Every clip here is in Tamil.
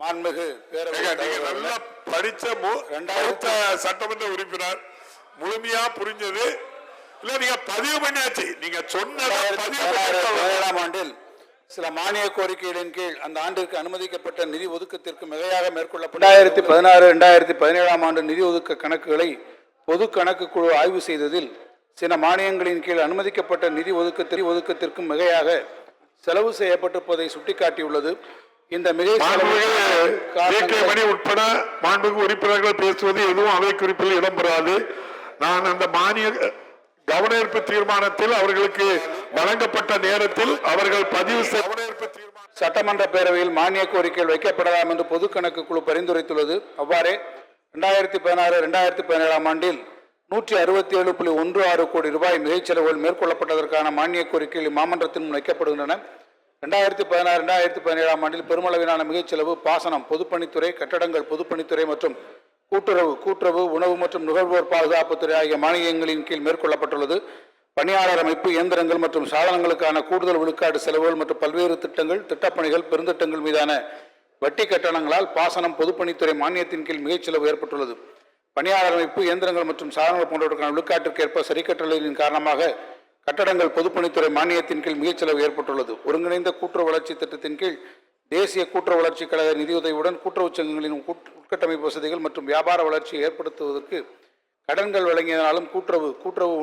மாண்புமிகு நல்லா படிச்ச சட்டமன்ற உறுப்பினர் முழுமையா புரிஞ்சது இல்ல, நீங்க பதிவு பண்ணியாச்சு. நீங்க சொன்ன 2017ஆம் ஆண்டில் சில மானிய கோரிக்கைகளின் கீழ் அந்த ஆண்டிற்கு அனுமதிக்கப்பட்ட நிதி ஒதுக்கத்திற்கு மிகையாக மேற்கொள்ளப்பட்ட 2016-2017ஆம் ஆண்டு நிதி ஒதுக்க கணக்குகளை பொது கணக்கு குழு ஆய்வு செய்ததில் சில மானியங்களின் கீழ் அனுமதிக்கப்பட்ட நிதி ஒதுக்கத்திற்கும் மிகையாக செலவு செய்யப்பட்டிருப்பதை சுட்டிக்காட்டியுள்ளது. இந்த மிகை மணி உட்பட மாண்புமிகு உறுப்பினர்கள் பேசுவது எதுவும் அவை குறிப்பில் இடம்பெறாது. நான் அந்த மானிய கவனஈர்ப்பு தீர்மானத்தில் அவர்களுக்கு வழங்கப்பட்ட நேரத்தில் அவர்கள் பதிவு சட்டமன்ற பேரவையில் மானிய கோரிக்கைகள் வைக்கப்படலாம் என்று பொது கணக்கு குழு பரிந்துரைத்துள்ளது. அவ்வாறே 2016-2017ஆம் ஆண்டில் 167.16 கோடி ரூபாய் மிகை செலவுகள் மேற்கொள்ளப்பட்டதற்கான மானிய கோரிக்கைகள் மாமன்றத்தின் முன் வைக்கப்படுகின்றன. 2016-2017ஆம் ஆண்டில் பெருமளவிலான மிகைச் செலவு பாசனம், பொதுப்பணித்துறை, கட்டடங்கள், பொதுப்பணித்துறை மற்றும் கூட்டுறவு, உணவு மற்றும் நுகர்வோர் பாதுகாப்புத்துறை ஆகிய மானியங்களின் கீழ் மேற்கொள்ளப்பட்டுள்ளது. பணியாளர் அமைப்பு, இயந்திரங்கள் மற்றும் சாதனங்களுக்கான கூடுதல் விழுக்காடு செலவுகள் மற்றும் பல்வேறு திட்டங்கள், திட்டப்பணிகள், பெருந்திட்டங்கள் மீதான வட்டி கட்டணங்களால் பாசனம், பொதுப்பணித்துறை மானியத்தின் கீழ் மிகைச் செலவு ஏற்பட்டுள்ளது. பணியாளர் அமைப்பு, இயந்திரங்கள் மற்றும் சாதனங்கள் போன்றவற்றுக்கான விழுக்காட்டிற்கேற்ப சரிக்கட்டளையின் காரணமாக கட்டடங்கள், பொதுப்பணித்துறை மானியத்தின் கீழ் மிகைச் செலவு ஏற்பட்டுள்ளது. ஒருங்கிணைந்த கூட்டுறவு வளர்ச்சி திட்டத்தின் கீழ் தேசிய கூட்டுறவு வளர்ச்சி கழக நிதியுதவியுடன் கூட்டுறவு சங்கங்களின் உட்கட்டமைப்பு வசதிகள் மற்றும் வியாபார வளர்ச்சியை ஏற்படுத்துவதற்கு கடன்கள் வழங்கியதனாலும் கூட்டுறவு,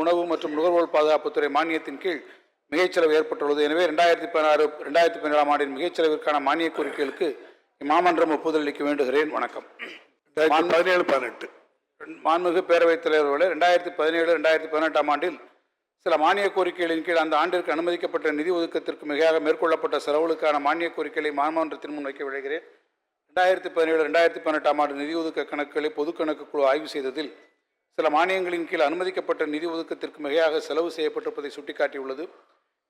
உணவு மற்றும் நுகர்வோர் பாதுகாப்புத்துறை மானியத்தின் கீழ் மிகைச் செலவு ஏற்பட்டுள்ளது. எனவே 2016-2017ஆம் ஆண்டின் மிகைச் செலவிற்கான மானிய கோரிக்கைகளுக்கு இம்மாமன்றம் ஒப்புதல் அளிக்க வேண்டுகிறேன். வணக்கம். 17-18 மாண்புமிகு பேரவைத் தலைவர்களே, 2017-2018ஆம் ஆண்டில் சில மானிய கோரிக்கைகளின் கீழ் அந்த ஆண்டிற்கு அனுமதிக்கப்பட்ட நிதி ஒதுக்கத்திற்கு மிகையாக மேற்கொள்ளப்பட்ட செலவுகளுக்கான மானிய கோரிக்கைகளை மாமன்றத்தின் முன் வைக்க விளைகிறேன். 2017-2018ஆம் ஆண்டு நிதி ஒதுக்க கணக்குகளை பொது கணக்கு குழு ஆய்வு செய்ததில் சில மானியங்களின் கீழ் அனுமதிக்கப்பட்ட நிதி ஒதுக்கத்திற்கு மிகையாக செலவு செய்யப்பட்டிருப்பதை சுட்டிக்காட்டியுள்ளது.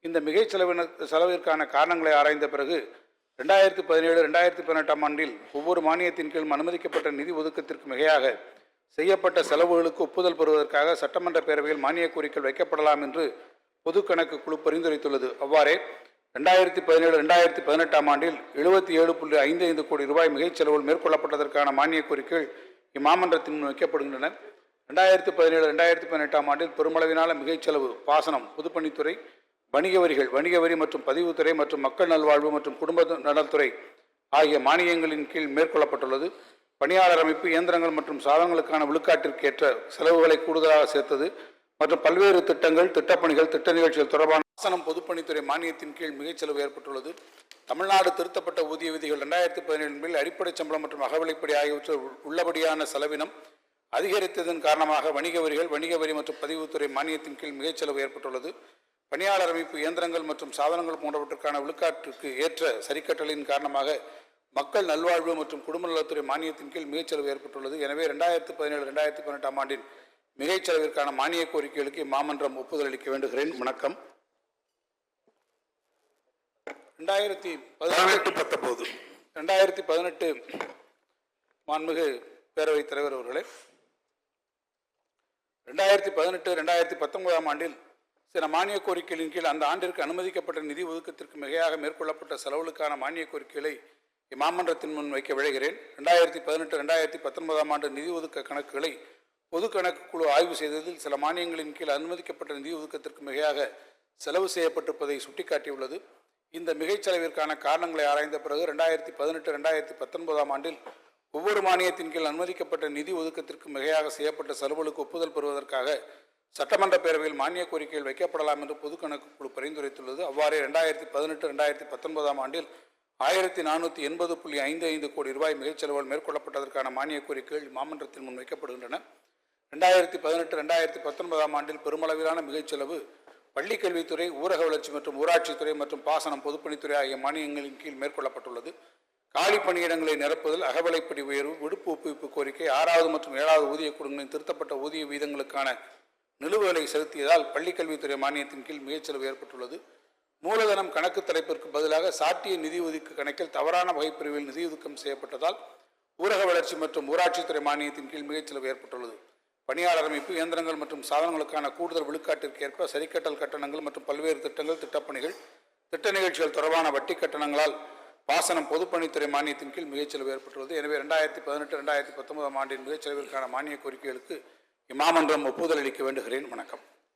இந்த மிகை செலவிற்கான காரணங்களை ஆராய்ந்த பிறகு 2017-2018ஆம் ஆண்டில் ஒவ்வொரு மானியத்தின் கீழும் அனுமதிக்கப்பட்ட நிதி ஒதுக்கத்திற்கு மிகையாக செய்யப்பட்ட செலவுகளுக்கு ஒப்புதல் பெறுவதற்காக சட்டமன்ற பேரவையில் மானிய கோரிக்கைகள் வைக்கப்படலாம் என்று பொது கணக்கு குழு பரிந்துரைத்துள்ளது. அவ்வாறே 2017-2018ஆம் ஆண்டில் 77.55 கோடி ரூபாய் மிகைச் செலவுகள் மேற்கொள்ளப்பட்டதற்கான மானிய கோரிக்கைகள் இம்மாமன்றத்தின் முன் வைக்கப்படுகின்றன. 2017-2018ஆம் ஆண்டில் பெருமளவிலான மிகைச் செலவு பாசனம், பொதுப்பணித்துறை, வணிக வரி மற்றும் பதிவுத்துறை மற்றும் மக்கள் நல்வாழ்வு மற்றும் குடும்ப நலத்துறை ஆகிய மானியங்களின் கீழ் மேற்கொள்ளப்பட்டுள்ளது. பணியாளர் அமைப்பு, இயந்திரங்கள் மற்றும் சாதனங்களுக்கான விழுக்காட்டிற்கேற்ற செலவுகளை கூடுதலாக சேர்த்தது மற்றும் பல்வேறு திட்டங்கள், திட்டப்பணிகள், திட்ட நிகழ்ச்சிகள் தொடர்பான பாசனம், பொதுப்பணித்துறை மானியத்தின் கீழ் மிகைச் செலவு ஏற்பட்டுள்ளது. தமிழ்நாடு திருத்தப்பட்ட ஊதிய விதிகள் 2017 அடிப்படை சம்பளம் மற்றும் அகவிலைப்படி ஆகியவற்றில் உள்ளபடியான செலவினம் அதிகரித்ததன் காரணமாக வணிக வரி மற்றும் பதிவுத்துறை மானியத்தின் கீழ் மிகைச் செலவு ஏற்பட்டுள்ளது. பணியாளர் அமைப்பு, இயந்திரங்கள் மற்றும் சாதனங்கள் போன்றவற்றுக்கான விழுக்காட்டிற்கு ஏற்ற சரிக்கட்டளையின் காரணமாக மக்கள் நல்வாழ்வு மற்றும் குடும்ப நலத்துறை மானியத்தின் கீழ் மிகைச் செலவு ஏற்பட்டுள்ளது. எனவே 2017-2018ஆம் ஆண்டின் மிகைச் செலவிற்கான மானிய கோரிக்கைகளுக்கு இம்மாமன்றம் ஒப்புதல் அளிக்க வேண்டுகிறேன். வணக்கம். 2018 மாண்புமிகு பேரவைத் தலைவர் அவர்களே, 2018-2019ஆம் ஆண்டில் சில மானிய கோரிக்கைகளின் கீழ் அந்த ஆண்டிற்கு அனுமதிக்கப்பட்ட நிதி ஒதுக்கத்திற்கு மிகையாக மேற்கொள்ளப்பட்ட செலவுகளுக்கான மானிய கோரிக்கைகளை இம்மாமன்றத்தின் முன் வைக்க விளைகிறேன். 2018-2019ஆம் ஆண்டு நிதி ஒதுக்க கணக்குகளை பொது கணக்கு குழு ஆய்வு செய்ததில் சில மானியங்களின் கீழ் அனுமதிக்கப்பட்ட நிதி ஒதுக்கத்திற்கு மிகையாக செலவு செய்யப்பட்டிருப்பதை சுட்டிக்காட்டியுள்ளது. இந்த மிகைச் செலவிற்கான காரணங்களை ஆராய்ந்த பிறகு 2018-2019ஆம் ஆண்டில் ஒவ்வொரு மானியத்தின் கீழ் அனுமதிக்கப்பட்ட நிதி ஒதுக்கத்திற்கு மிகையாக செய்யப்பட்ட செலவுகளுக்கு ஒப்புதல் பெறுவதற்காக சட்டமன்ற பேரவையில் மானிய கோரிக்கைகள் வைக்கப்படலாம் என்று பொது கணக்கு குழு பரிந்துரைத்துள்ளது. அவ்வாறே 2018-2019ஆம் ஆண்டில் 1480.55 கோடி ரூபாய் மிகைச் செலவுகள் மேற்கொள்ளப்பட்டதற்கான மானிய கோரிக்கைகள் மாமன்றத்தின் முன் வைக்கப்படுகின்றன. 2018-2019ஆம் ஆண்டில் பெருமளவிலான மிகைச் செலவு பள்ளிக்கல்வித்துறை, ஊரக வளர்ச்சி மற்றும் ஊராட்சித்துறை மற்றும் பாசனம், பொதுப்பணித்துறை ஆகிய மானியங்களின் கீழ் மேற்கொள்ளப்பட்டுள்ளது. காலி பணியிடங்களை நிரப்புதல், அகவிலைப்படி உயர்வு, விடுப்பு ஒப்புவிப்பு கோரிக்கை, 6வது மற்றும் 7வது ஊதிய குழுக்களின் திருத்தப்பட்ட ஊதிய வீதங்களுக்கான நிலுவைகளை செலுத்தியதால் பள்ளிக்கல்வித்துறை மானியத்தின் கீழ் மிகைச் செலவு ஏற்பட்டுள்ளது. மூலதனம் கணக்கு தலைப்பிற்கு பதிலாக சாட்டிய நிதி ஒதுக்கு கணக்கில் தவறான வகைப்பிரிவில் நிதியொதுக்கம் செய்யப்பட்டதால் ஊரக வளர்ச்சி மற்றும் ஊராட்சித்துறை மானியத்தின் கீழ் மிகைச் செலவு ஏற்பட்டுள்ளது. பணியாளர் அமைப்பு, இயந்திரங்கள் மற்றும் சாதனங்களுக்கான கூடுதல் விழுக்காட்டிற்கேற்ப சரிக்கட்டல் கட்டணங்கள் மற்றும் பல்வேறு திட்டங்கள், திட்டப்பணிகள், திட்ட நிகழ்ச்சிகள் தொடர்பான வட்டி கட்டணங்களால் பாசனம் பொதுப்பணித்துறை மானியத்தின் கீழ் மிகைச்செலவு ஏற்பட்டுள்ளது. எனவே 2018-2019 ஆண்டின் மிகைச்செலவிற்கான மானிய கோரிக்கைகளுக்கு இம்மாமன்றம் ஒப்புதல் அளிக்க வேண்டுகிறேன். வணக்கம்.